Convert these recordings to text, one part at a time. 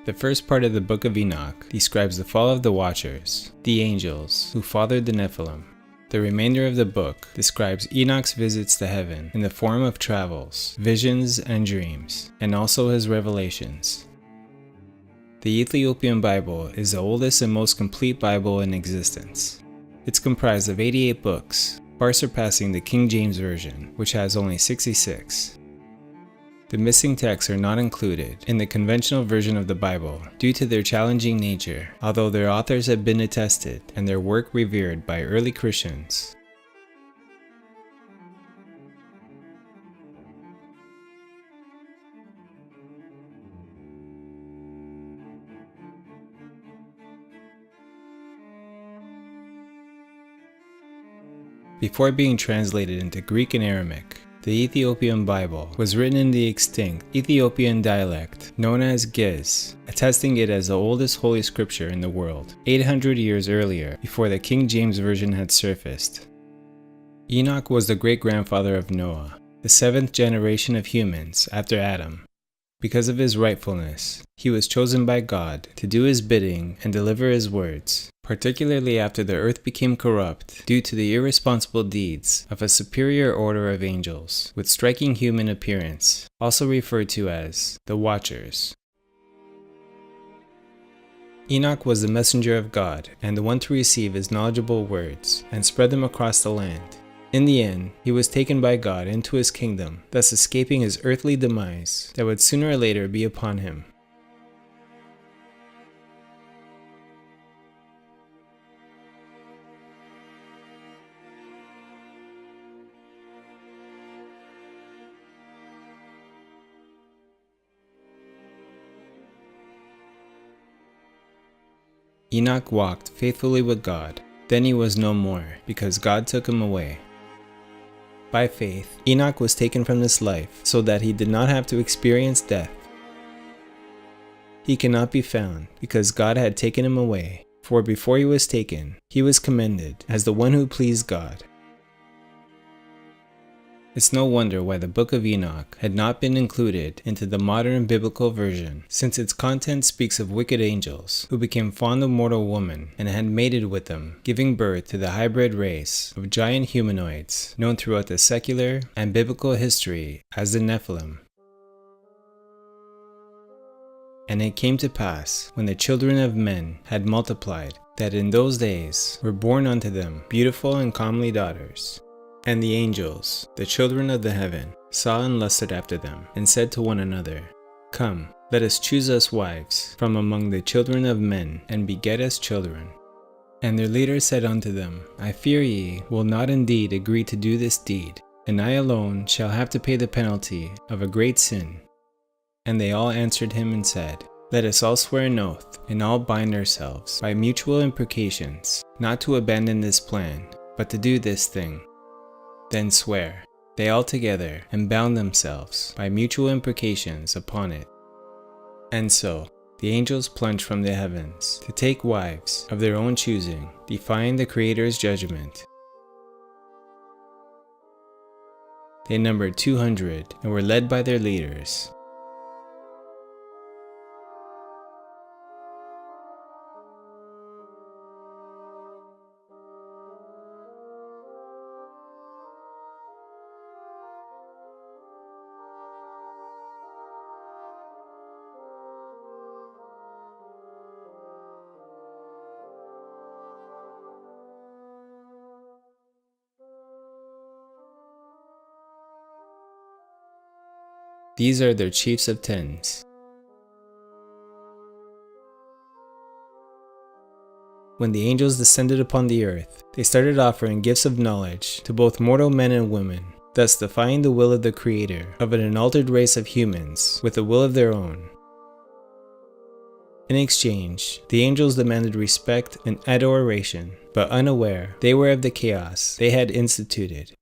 The first part of the Book of Enoch describes the fall of the Watchers, the angels, who fathered the Nephilim. The remainder of the book describes Enoch's visits to heaven in the form of travels, visions, and dreams, and also his revelations. The Ethiopian Bible is the oldest and most complete Bible in existence. It's comprised of 88 books, far surpassing the King James Version, which has only 66. The missing texts are not included in the conventional version of the Bible due to their challenging nature, although their authors have been attested and their work revered by early Christians. Before being translated into Greek and Aramaic, the Ethiopian Bible was written in the extinct Ethiopian dialect known as Ge'ez, attesting it as the oldest holy scripture in the world, 800 years earlier, before the King James Version had surfaced. Enoch was the great-grandfather of Noah, the seventh generation of humans after Adam. Because of his rightfulness, he was chosen by God to do his bidding and deliver his words, particularly after the earth became corrupt due to the irresponsible deeds of a superior order of angels with striking human appearance, also referred to as the Watchers. Enoch was the messenger of God and the one to receive his knowledgeable words and spread them across the land. In the end, he was taken by God into his kingdom, thus escaping his earthly demise that would sooner or later be upon him. Enoch walked faithfully with God. Then he was no more, because God took him away. By faith, Enoch was taken from this life so that he did not have to experience death. He cannot be found because God had taken him away, for before he was taken, he was commended as the one who pleased God. It's no wonder why the Book of Enoch had not been included into the modern biblical version, since its content speaks of wicked angels who became fond of mortal women and had mated with them, giving birth to the hybrid race of giant humanoids known throughout the secular and biblical history as the Nephilim. And it came to pass, when the children of men had multiplied, that in those days were born unto them beautiful and comely daughters. And the angels, the children of the heaven, saw and lusted after them, and said to one another, Come, let us choose us wives from among the children of men, and beget us children. And their leader said unto them, I fear ye will not indeed agree to do this deed, and I alone shall have to pay the penalty of a great sin. And they all answered him and said, Let us all swear an oath, and all bind ourselves by mutual imprecations, not to abandon this plan, but to do this thing. Then swear they all together, and bound themselves by mutual imprecations upon it. And so the angels plunged from the heavens to take wives of their own choosing, defying the Creator's judgment. They numbered 200 and were led by their leaders. These are their chiefs of tens. When the angels descended upon the earth, they started offering gifts of knowledge to both mortal men and women, thus defying the will of the Creator of an unaltered race of humans with a will of their own. In exchange, the angels demanded respect and adoration, but unaware they were of the chaos they had instituted.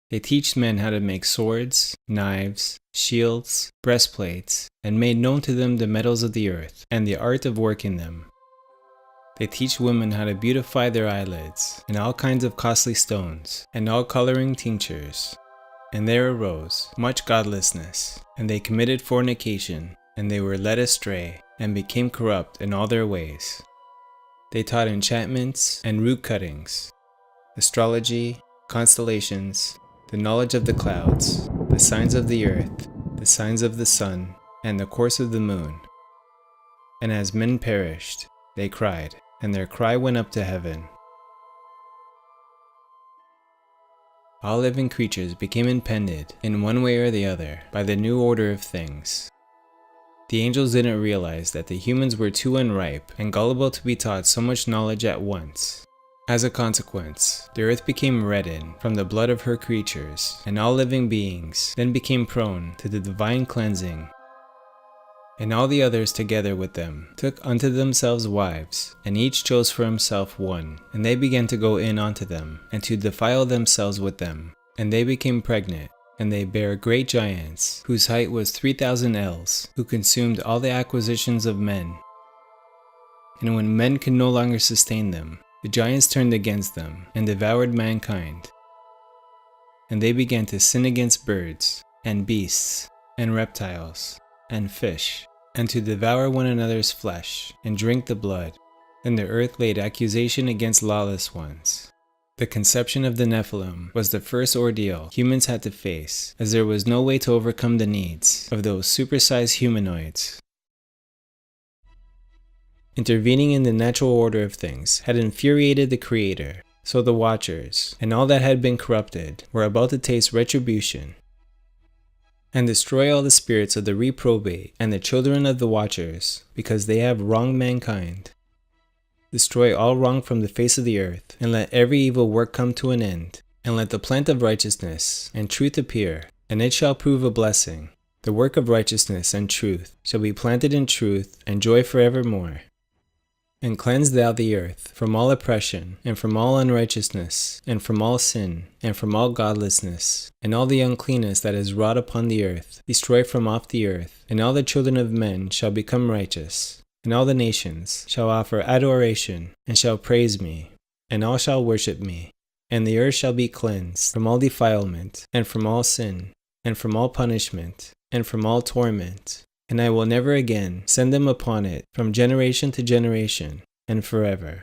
They teach men how to make swords, knives, shields, breastplates, and made known to them the metals of the earth and the art of working them. They teach women how to beautify their eyelids and all kinds of costly stones and all coloring tinctures. And there arose much godlessness, and they committed fornication and they were led astray, and became corrupt in all their ways. They taught enchantments and root cuttings, astrology, constellations, the knowledge of the clouds, the signs of the earth, the signs of the sun, and the course of the moon. And as men perished, they cried, and their cry went up to heaven. All living creatures became impeded, in one way or the other, by the new order of things. The angels didn't realize that the humans were too unripe and gullible to be taught so much knowledge at once. As a consequence, the earth became reddened from the blood of her creatures, and all living beings then became prone to the divine cleansing. And all the others together with them took unto themselves wives, and each chose for himself one, and they began to go in unto them, and to defile themselves with them. And they became pregnant, and they bare great giants, whose height was 3,000 ells, who consumed all the acquisitions of men. And when men could no longer sustain them, the giants turned against them, and devoured mankind. And they began to sin against birds, and beasts, and reptiles, and fish, and to devour one another's flesh, and drink the blood. And the earth laid accusation against lawless ones. The conception of the Nephilim was the first ordeal humans had to face, as there was no way to overcome the needs of those supersized humanoids. Intervening in the natural order of things had infuriated the Creator, so the Watchers, and all that had been corrupted, were about to taste retribution, and destroy all the spirits of the reprobate and the children of the Watchers, because they have wronged mankind. Destroy all wrong from the face of the earth, and let every evil work come to an end, and let the plant of righteousness and truth appear, and it shall prove a blessing. The work of righteousness and truth shall be planted in truth and joy forevermore. And cleanse thou the earth from all oppression, and from all unrighteousness, and from all sin, and from all godlessness, and all the uncleanness that is wrought upon the earth, destroy from off the earth, and all the children of men shall become righteous, and all the nations shall offer adoration, and shall praise me, and all shall worship me, and the earth shall be cleansed from all defilement, and from all sin, and from all punishment, and from all torment. And I will never again send them upon it from generation to generation, and forever.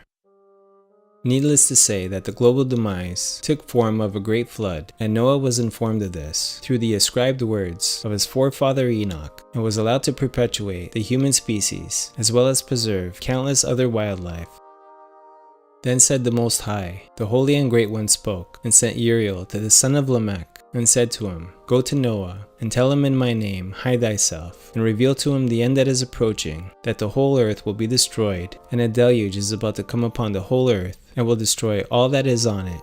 Needless to say that the global demise took form of a great flood, and Noah was informed of this through the ascribed words of his forefather Enoch, and was allowed to perpetuate the human species, as well as preserve countless other wildlife. Then said the Most High, the Holy and Great One spoke, and sent Uriel to the son of Lamech, and said to him, Go to Noah, and tell him in my name, hide thyself, and reveal to him the end that is approaching, that the whole earth will be destroyed, and a deluge is about to come upon the whole earth, and will destroy all that is on it.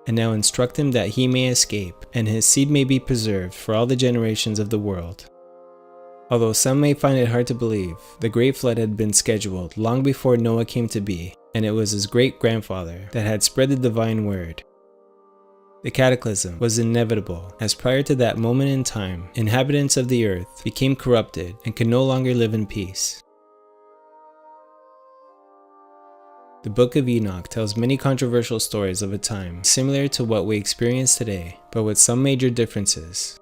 And now instruct him that he may escape, and his seed may be preserved for all the generations of the world. Although some may find it hard to believe, the great flood had been scheduled long before Noah came to be, and it was his great-grandfather that had spread the divine word. The cataclysm was inevitable, as prior to that moment in time, inhabitants of the earth became corrupted and could no longer live in peace. The Book of Enoch tells many controversial stories of a time similar to what we experience today, but with some major differences.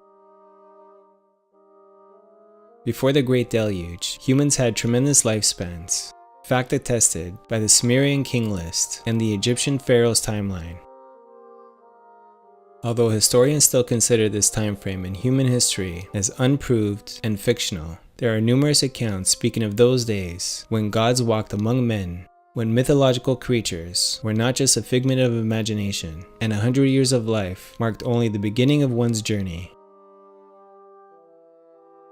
Before the Great Deluge, humans had tremendous lifespans, fact attested by the Sumerian king list and the Egyptian pharaoh's timeline. Although historians still consider this time frame in human history as unproved and fictional, there are numerous accounts speaking of those days when gods walked among men, when mythological creatures were not just a figment of imagination, and 100 years of life marked only the beginning of one's journey.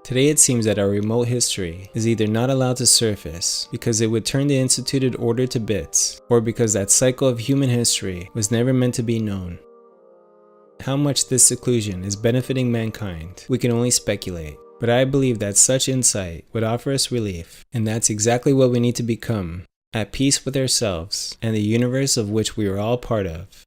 Today it seems that our remote history is either not allowed to surface because it would turn the instituted order to bits, or because that cycle of human history was never meant to be known. How much this seclusion is benefiting mankind, we can only speculate, but I believe that such insight would offer us relief, and that's exactly what we need to become, at peace with ourselves and the universe of which we are all part of.